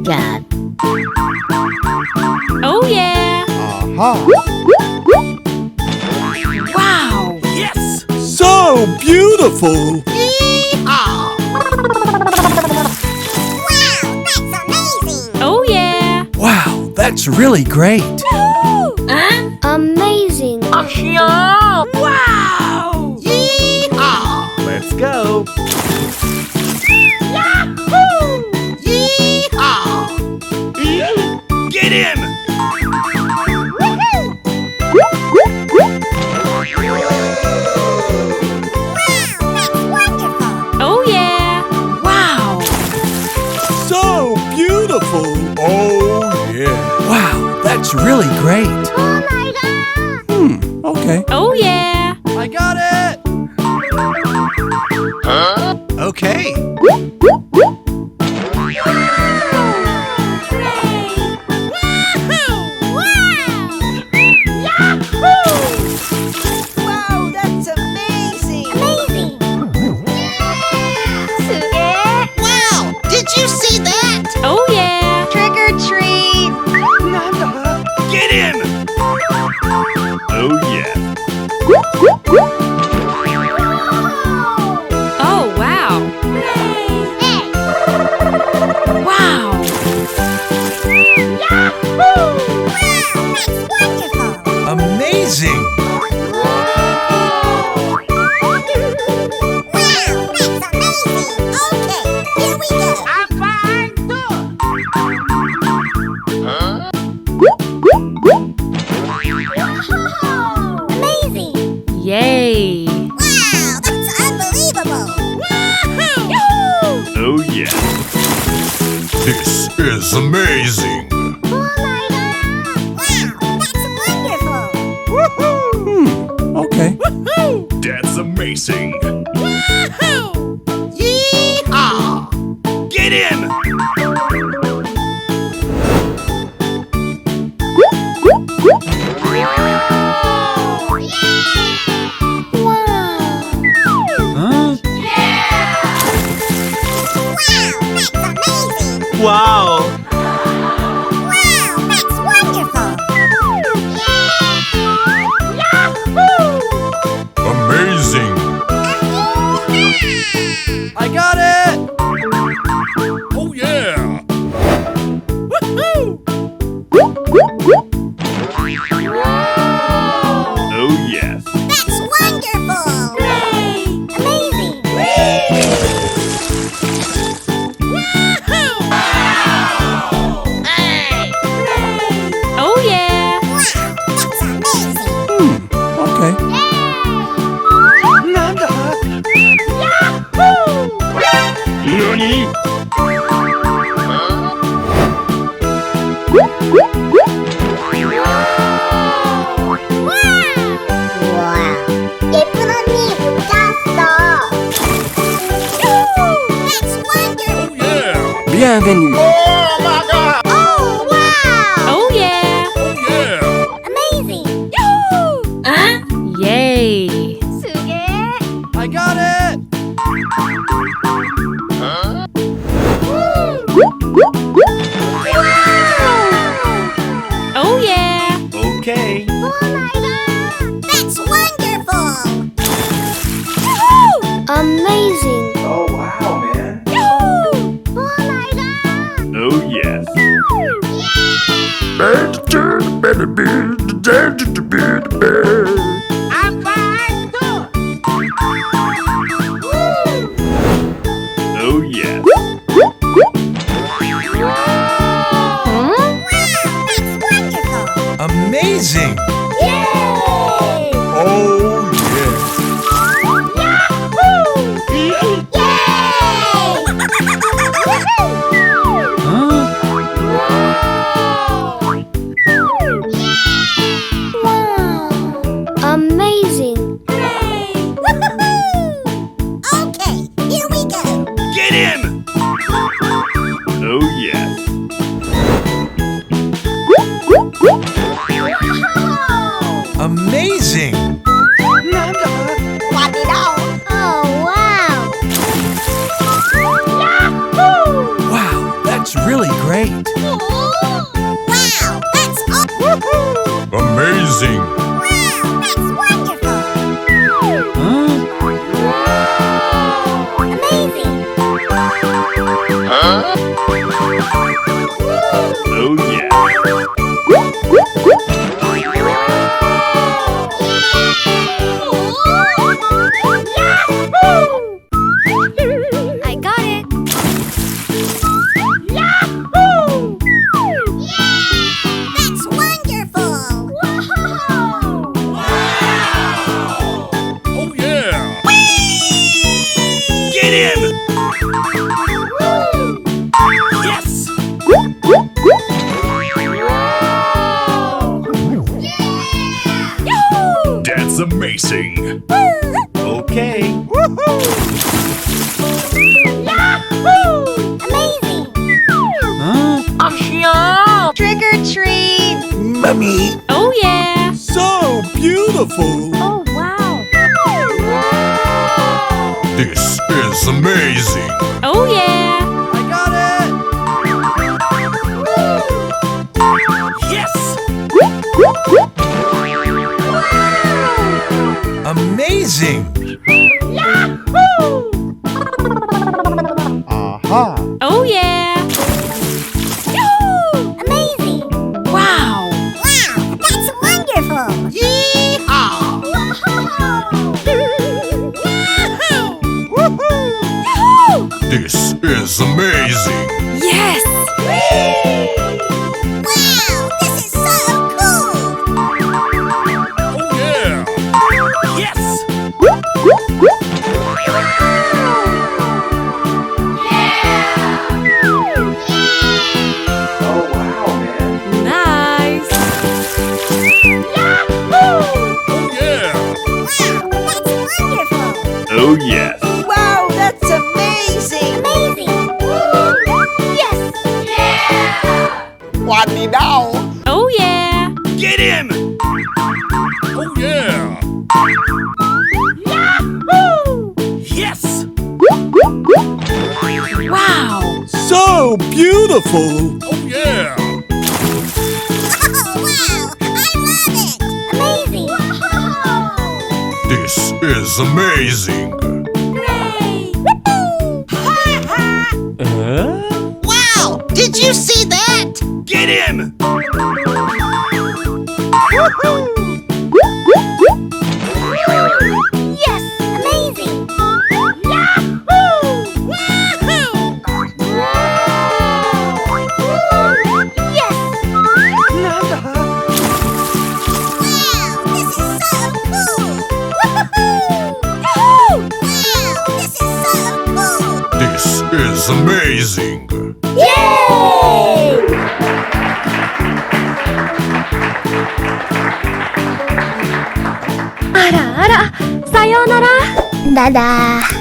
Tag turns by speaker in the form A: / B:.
A: God.
B: Oh yeah!
C: Aha!
B: Wow!
D: Yes!
C: So beautiful!
D: Yeehaw!
E: Wow, that's amazing!
B: Oh yeah!
C: Wow, that's really great!
E: Amazing!
B: Wow!
D: Yeehaw!
C: Let's go!
D: Yeehaw! Get in!
B: Oh yeah! Wow!
C: So beautiful! Oh yeah! Wow, that's really great!
E: Oh my god!
C: Okay.
B: Oh yeah!
D: I got it! Huh? Okay.
F: Wow, that's amazing!
E: Amazing!
D: Wow! Did you see that?
B: Oh yeah!
E: Trick or treat!
D: Get in! Oh yeah!
B: Oh wow! Wow!
C: Amazing!
B: Yay!
D: Oh yeah!
C: This is amazing! Okay.
D: That's amazing! Yeehaw! Get in!
C: Huh?
D: Wow!
C: Amazing!
D: I got it!
C: Oh yeah!
D: Oh yes!
B: Oh yeah!
C: Okay.
D: NANI?!
C: Bienvenue!
D: Oh my god!
B: Oh yeah! Yay!
D: I got it!
B: Oh yeah!
D: Okay.
E: Amazing!
C: Oh wow, man!
D: Oh yes! Oh yes!
C: Amazing! Oh yeah! Huh? great.
E: Wow, that's
C: Amazing.
E: Wow, that's wonderful. Amazing.
D: Oh yeah.
E: I got it. Yahoo! That's wonderful.
C: Oh yeah.
D: Get him! Yes! That's amazing. Okay.
E: Amazing. Trick or treat.
C: Mummy.
B: Oh yeah.
C: So beautiful.
E: Oh, wow.
C: This is amazing.
B: Oh yeah.
D: I got it! Yes!
C: Amazing. Aha.
B: Oh yeah.
E: Amazing.
B: Wow.
E: Wow, that's wonderful.
C: This is amazing.
B: Yes.
E: Wow, this is so cool.
C: Oh yeah.
D: Yes!
C: Oh wow, man.
B: Nice.
C: Oh yeah.
E: Wow, that's wonderful.
D: Oh yes.
F: Wow, that's amazing.
E: Amazing. Yes.
B: Oh yeah.
D: Get him!
C: Oh yeah.
D: Yes!
B: Wow.
C: So beautiful. Oh yeah.
E: Oh, wow, I love it. Amazing.
C: This is amazing.
F: Wow, did you see that?
D: Get him!
E: Yes, amazing. Yahoo! Yes. Wow, this is so cool. Wow, this is so cool.
C: This is amazing.
E: Yay! Ara ara, sayonara. Dadah.